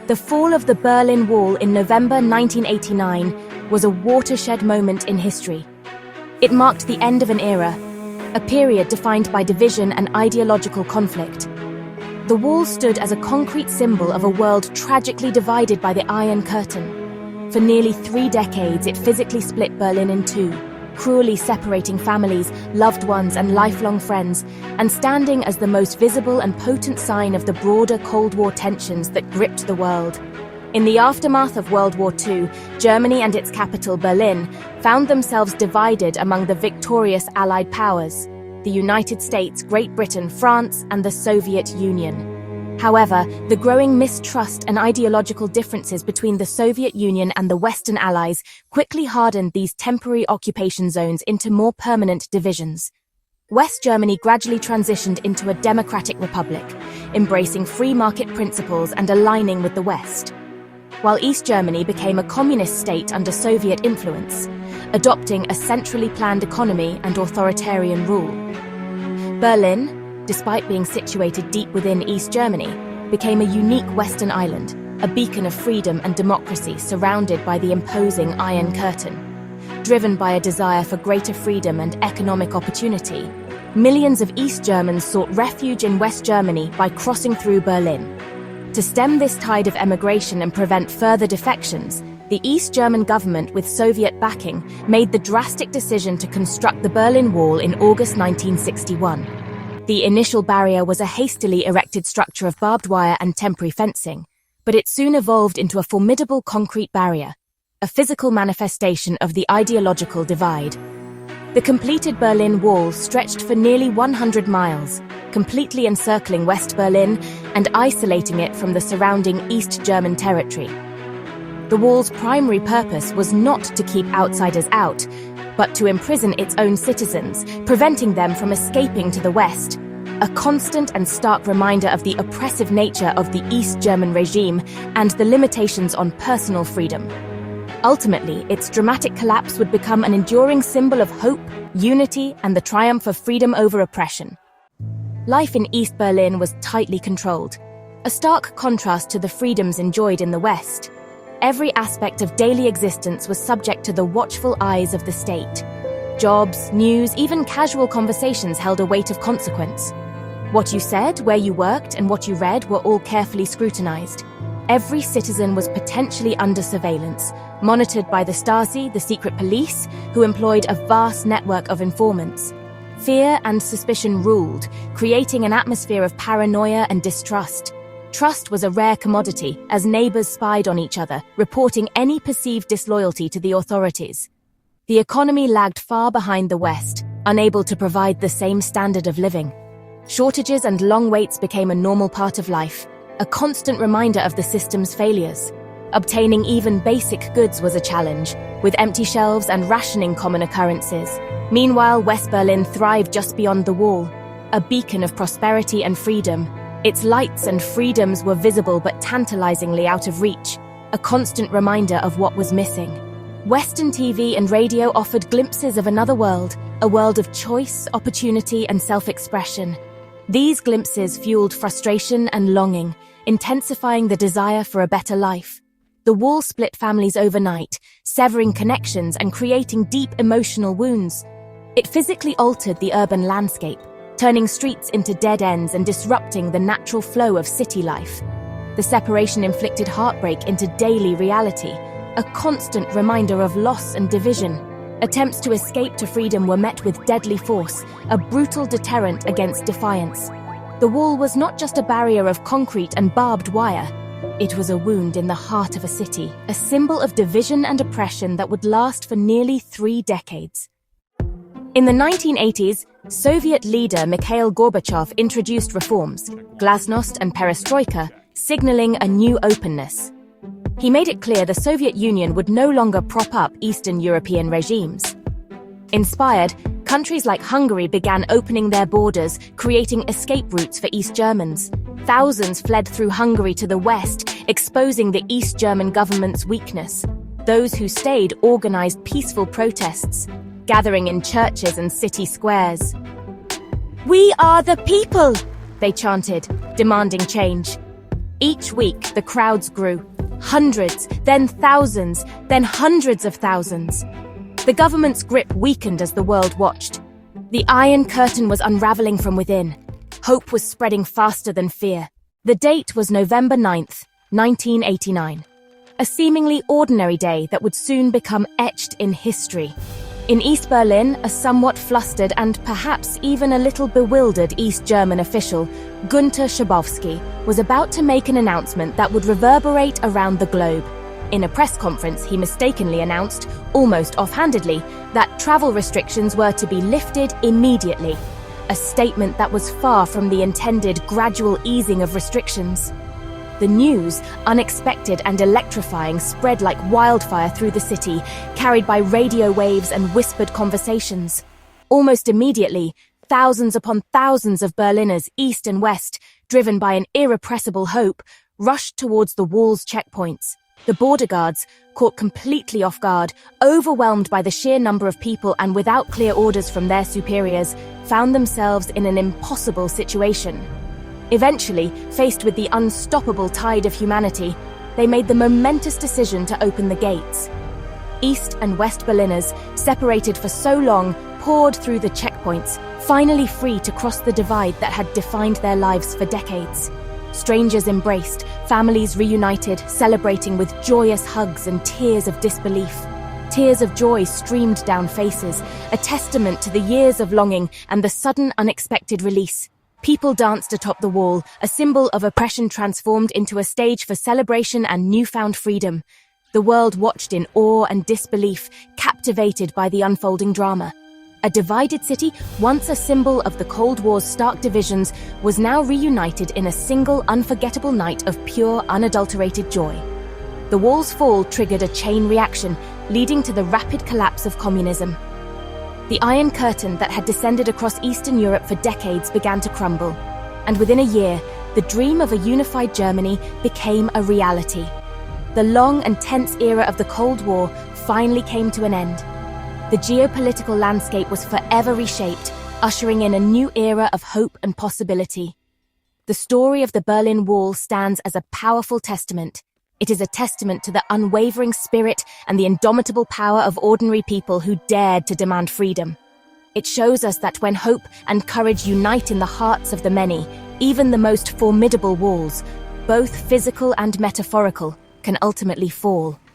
The fall of the Berlin Wall in November 1989 was a watershed moment in history. It marked the end of an era, a period defined by division and ideological conflict. The wall stood as a concrete symbol of a world tragically divided by the Iron Curtain. For nearly 3 decades, it physically split Berlin in two, cruelly separating families, loved ones, and lifelong friends, and standing as the most visible and potent sign of the broader Cold War tensions that gripped the world. In the aftermath of World War II, Germany and its capital, Berlin, found themselves divided among the victorious Allied powers: the United States, Great Britain, France, and the Soviet Union. However, the growing mistrust and ideological differences between the Soviet Union and the Western Allies quickly hardened these temporary occupation zones into more permanent divisions. West Germany gradually transitioned into a democratic republic, embracing free market principles and aligning with the West, while East Germany became a communist state under Soviet influence, adopting a centrally planned economy and authoritarian rule. Berlin, despite being situated deep within East Germany, became a unique Western island, a beacon of freedom and democracy surrounded by the imposing Iron Curtain. Driven by a desire for greater freedom and economic opportunity, millions of East Germans sought refuge in West Germany by crossing through Berlin. To stem this tide of emigration and prevent further defections, the East German government, with Soviet backing, made the drastic decision to construct the Berlin Wall in August 1961. The initial barrier was a hastily erected structure of barbed wire and temporary fencing, but it soon evolved into a formidable concrete barrier, a physical manifestation of the ideological divide. The completed Berlin Wall stretched for nearly 100 miles, completely encircling West Berlin and isolating it from the surrounding East German territory. The wall's primary purpose was not to keep outsiders out, but to imprison its own citizens, preventing them from escaping to the West, a constant and stark reminder of the oppressive nature of the East German regime and the limitations on personal freedom. Ultimately, its dramatic collapse would become an enduring symbol of hope, unity, and the triumph of freedom over oppression. Life in East Berlin was tightly controlled, a stark contrast to the freedoms enjoyed in the West. Every aspect of daily existence was subject to the watchful eyes of the state. Jobs, news, even casual conversations held a weight of consequence. What you said, where you worked, and what you read were all carefully scrutinized. Every citizen was potentially under surveillance, monitored by the Stasi, the secret police, who employed a vast network of informants. Fear and suspicion ruled, creating an atmosphere of paranoia and distrust. Trust was a rare commodity, as neighbors spied on each other, reporting any perceived disloyalty to the authorities. The economy lagged far behind the West, unable to provide the same standard of living. Shortages and long waits became a normal part of life, a constant reminder of the system's failures. Obtaining even basic goods was a challenge, with empty shelves and rationing common occurrences. Meanwhile, West Berlin thrived just beyond the wall, a beacon of prosperity and freedom. Its lights and freedoms were visible but tantalizingly out of reach, a constant reminder of what was missing. Western TV and radio offered glimpses of another world, a world of choice, opportunity, and self-expression. These glimpses fueled frustration and longing, intensifying the desire for a better life. The wall split families overnight, severing connections and creating deep emotional wounds. It physically altered the urban landscape, turning streets into dead ends and disrupting the natural flow of city life. The separation inflicted heartbreak into daily reality, a constant reminder of loss and division. Attempts to escape to freedom were met with deadly force, a brutal deterrent against defiance. The wall was not just a barrier of concrete and barbed wire. It was a wound in the heart of a city, a symbol of division and oppression that would last for nearly 3 decades. In the 1980s, Soviet leader Mikhail Gorbachev introduced reforms, glasnost and perestroika, signaling a new openness. He made it clear the Soviet Union would no longer prop up Eastern European regimes. Inspired, countries like Hungary began opening their borders, creating escape routes for East Germans. Thousands fled through Hungary to the west, exposing the East German government's weakness. Those who stayed organized peaceful protests, gathering in churches and city squares. "We are the people!" they chanted, demanding change. Each week, the crowds grew. Hundreds, then thousands, then hundreds of thousands. The government's grip weakened as the world watched. The Iron Curtain was unraveling from within. Hope was spreading faster than fear. The date was November 9th, 1989. A seemingly ordinary day that would soon become etched in history. In East Berlin, a somewhat flustered and perhaps even a little bewildered East German official, Günther Schabowski, was about to make an announcement that would reverberate around the globe. In a press conference, he mistakenly announced, almost offhandedly, that travel restrictions were to be lifted immediately. A statement that was far from the intended gradual easing of restrictions. The news, unexpected and electrifying, spread like wildfire through the city, carried by radio waves and whispered conversations. Almost immediately, thousands upon thousands of Berliners, east and west, driven by an irrepressible hope, rushed towards the wall's checkpoints. The border guards, caught completely off guard, overwhelmed by the sheer number of people and without clear orders from their superiors, found themselves in an impossible situation. Eventually, faced with the unstoppable tide of humanity, they made the momentous decision to open the gates. East and West Berliners, separated for so long, poured through the checkpoints, finally free to cross the divide that had defined their lives for decades. Strangers embraced, families reunited, celebrating with joyous hugs and tears of disbelief. Tears of joy streamed down faces, a testament to the years of longing and the sudden unexpected release. People danced atop the wall, a symbol of oppression transformed into a stage for celebration and newfound freedom. The world watched in awe and disbelief, captivated by the unfolding drama. A divided city, once a symbol of the Cold War's stark divisions, was now reunited in a single unforgettable night of pure, unadulterated joy. The wall's fall triggered a chain reaction, leading to the rapid collapse of communism. The Iron Curtain that had descended across Eastern Europe for decades began to crumble, and within a year, the dream of a unified Germany became a reality. The long and tense era of the Cold War finally came to an end. The geopolitical landscape was forever reshaped, ushering in a new era of hope and possibility. The story of the Berlin Wall stands as a powerful testament. It is a testament to the unwavering spirit and the indomitable power of ordinary people who dared to demand freedom. It shows us that when hope and courage unite in the hearts of the many, even the most formidable walls, both physical and metaphorical, can ultimately fall.